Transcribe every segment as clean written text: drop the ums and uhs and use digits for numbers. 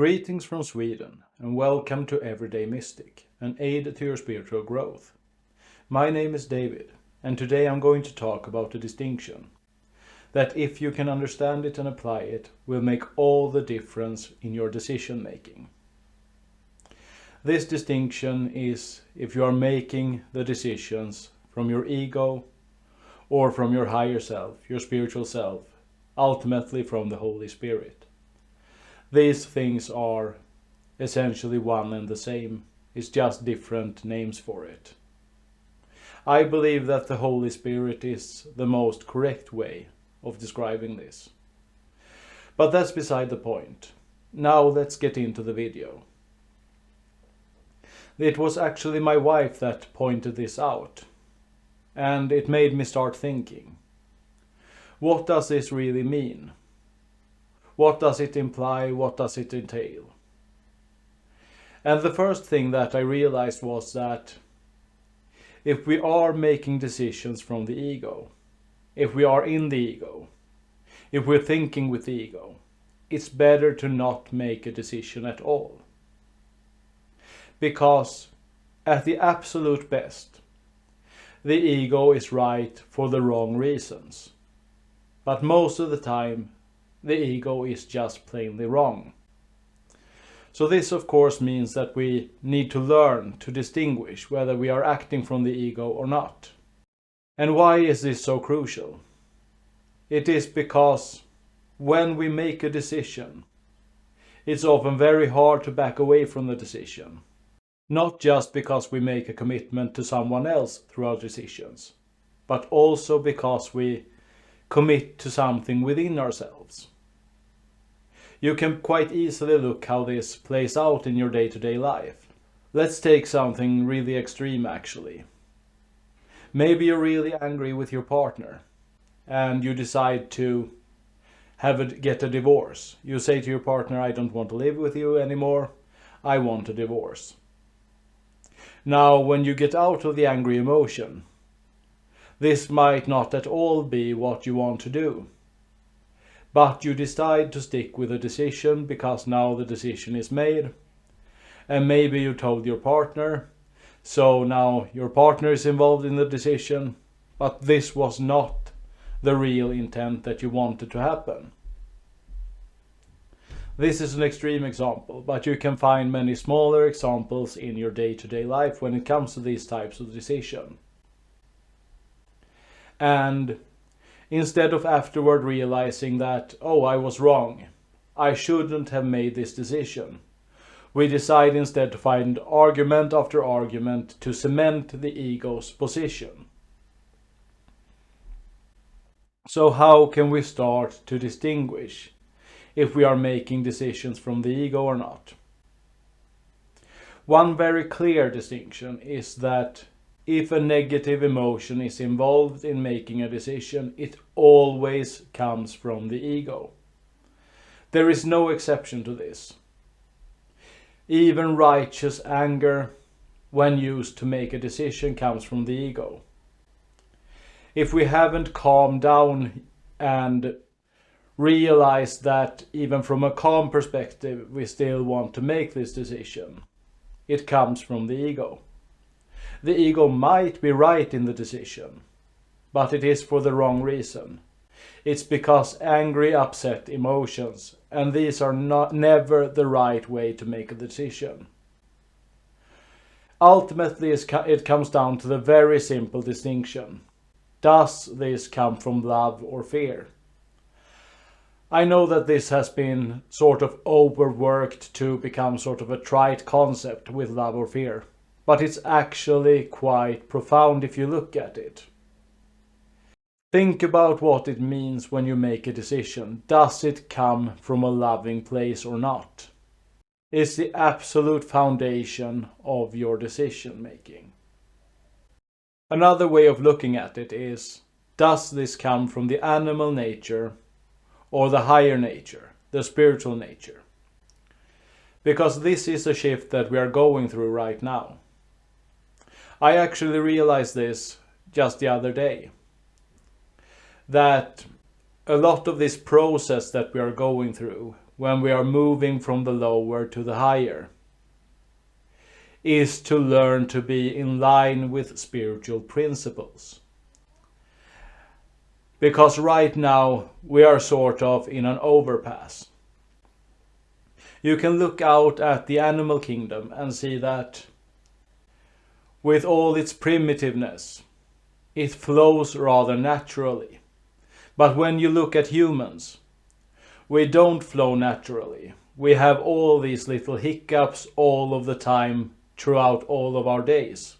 Greetings from Sweden and welcome to Everyday Mystic, an aid to your spiritual growth. My name is David and today I'm going to talk about a distinction that, if you can understand it and apply it, will make all the difference in your decision making. This distinction is if you are making the decisions from your ego or from your higher self, your spiritual self, ultimately from the Holy Spirit. These things are essentially one and the same, it's just different names for it. I believe that the Holy Spirit is the most correct way of describing this. But that's beside the point. Now let's get into the video. It was actually my wife that pointed this out, and it made me start thinking. What does this really mean? What does it imply? What does it entail? And the first thing that I realized was that if we are making decisions from the ego, if we are in the ego, if we're thinking with the ego, it's better to not make a decision at all. Because at the absolute best, the ego is right for the wrong reasons. But most of the time, the ego is just plainly wrong. So this of course means that we need to learn to distinguish whether we are acting from the ego or not. And why is this so crucial? It is because when we make a decision, it's often very hard to back away from the decision. Not just because we make a commitment to someone else through our decisions, but also because we commit to something within ourselves. You can quite easily look how this plays out in your day-to-day life. Let's take something really extreme actually. Maybe you're really angry with your partner and you decide to get a divorce. You say to your partner, I don't want to live with you anymore, I want a divorce. Now when you get out of the angry emotion, this might not at all be what you want to do. But you decide to stick with a decision because now the decision is made. And maybe you told your partner, so now your partner is involved in the decision, but this was not the real intent that you wanted to happen. This is an extreme example, but you can find many smaller examples in your day-to-day life when it comes to these types of decisions. And instead of afterward realizing that, oh, I was wrong, I shouldn't have made this decision, we decide instead to find argument after argument to cement the ego's position. So how can we start to distinguish if we are making decisions from the ego or not? One very clear distinction is that if a negative emotion is involved in making a decision, it always comes from the ego. There is no exception to this. Even righteous anger, when used to make a decision, comes from the ego. If we haven't calmed down and realized that even from a calm perspective we still want to make this decision, it comes from the ego. The ego might be right in the decision, but it is for the wrong reason. It's because angry, upset emotions, and these are never the right way to make a decision. Ultimately, it comes down to the very simple distinction. Does this come from love or fear? I know that this has been sort of overworked to become sort of a trite concept with love or fear. But it's actually quite profound if you look at it. Think about what it means when you make a decision. Does it come from a loving place or not? It's the absolute foundation of your decision making. Another way of looking at it is, does this come from the animal nature or the higher nature, the spiritual nature? Because this is a shift that we are going through right now. I actually realized this just the other day, that a lot of this process that we are going through when we are moving from the lower to the higher is to learn to be in line with spiritual principles. Because right now we are sort of in an overpass. You can look out at the animal kingdom and see that with all its primitiveness, it flows rather naturally. But when you look at humans, we don't flow naturally. We have all these little hiccups all of the time throughout all of our days.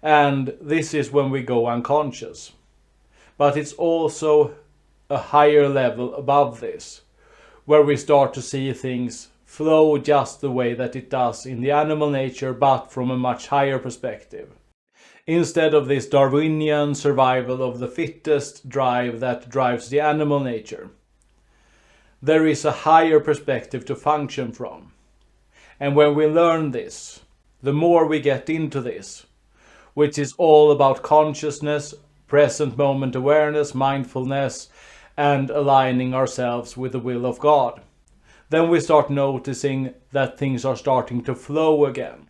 And this is when we go unconscious. But it's also a higher level above this, where we start to see things flow just the way that it does in the animal nature, but from a much higher perspective. Instead of this Darwinian survival of the fittest drive that drives the animal nature, there is a higher perspective to function from. And when we learn this, the more we get into this, which is all about consciousness, present moment awareness, mindfulness, and aligning ourselves with the will of God, then we start noticing that things are starting to flow again.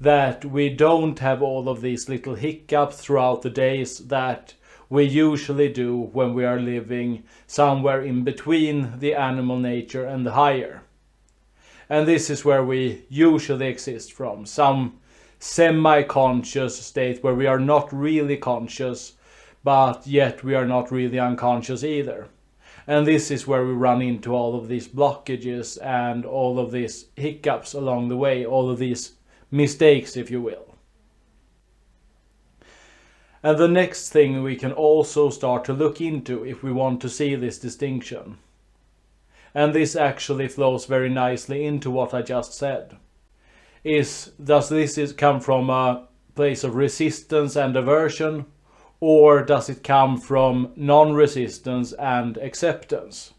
That we don't have all of these little hiccups throughout the days that we usually do when we are living somewhere in between the animal nature and the higher. And this is where we usually exist from, some semi-conscious state where we are not really conscious, but yet we are not really unconscious either. And this is where we run into all of these blockages and all of these hiccups along the way, all of these mistakes, if you will. And the next thing we can also start to look into if we want to see this distinction, and this actually flows very nicely into what I just said, is does this come from a place of resistance and aversion, or does it come from non-resistance and acceptance?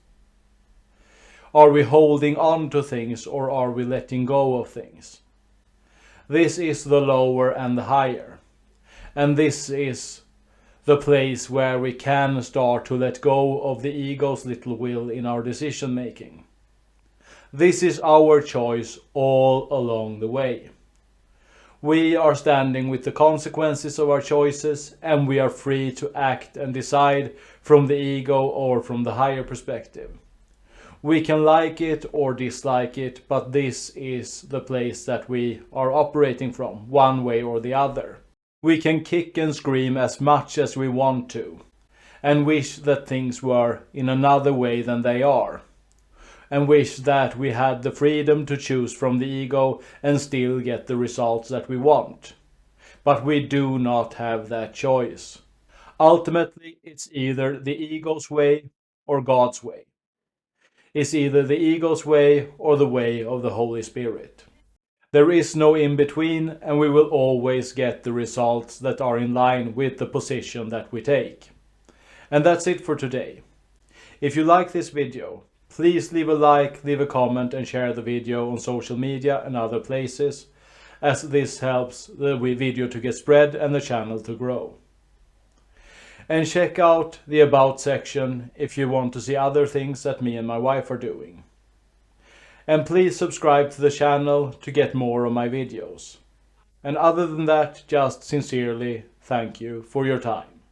Are we holding on to things, or are we letting go of things? This is the lower and the higher. And this is the place where we can start to let go of the ego's little will in our decision making. This is our choice all along the way. We are standing with the consequences of our choices, and we are free to act and decide from the ego or from the higher perspective. We can like it or dislike it, but this is the place that we are operating from, one way or the other. We can kick and scream as much as we want to, and wish that things were in another way than they are, and wish that we had the freedom to choose from the ego and still get the results that we want. But we do not have that choice. Ultimately, it's either the ego's way or God's way. It's either the ego's way or the way of the Holy Spirit. There is no in between, and we will always get the results that are in line with the position that we take. And that's it for today. If you like this video, please leave a like, leave a comment, and share the video on social media and other places, as this helps the video to get spread and the channel to grow. And check out the About section if you want to see other things that me and my wife are doing. And please subscribe to the channel to get more of my videos. And other than that, just sincerely thank you for your time.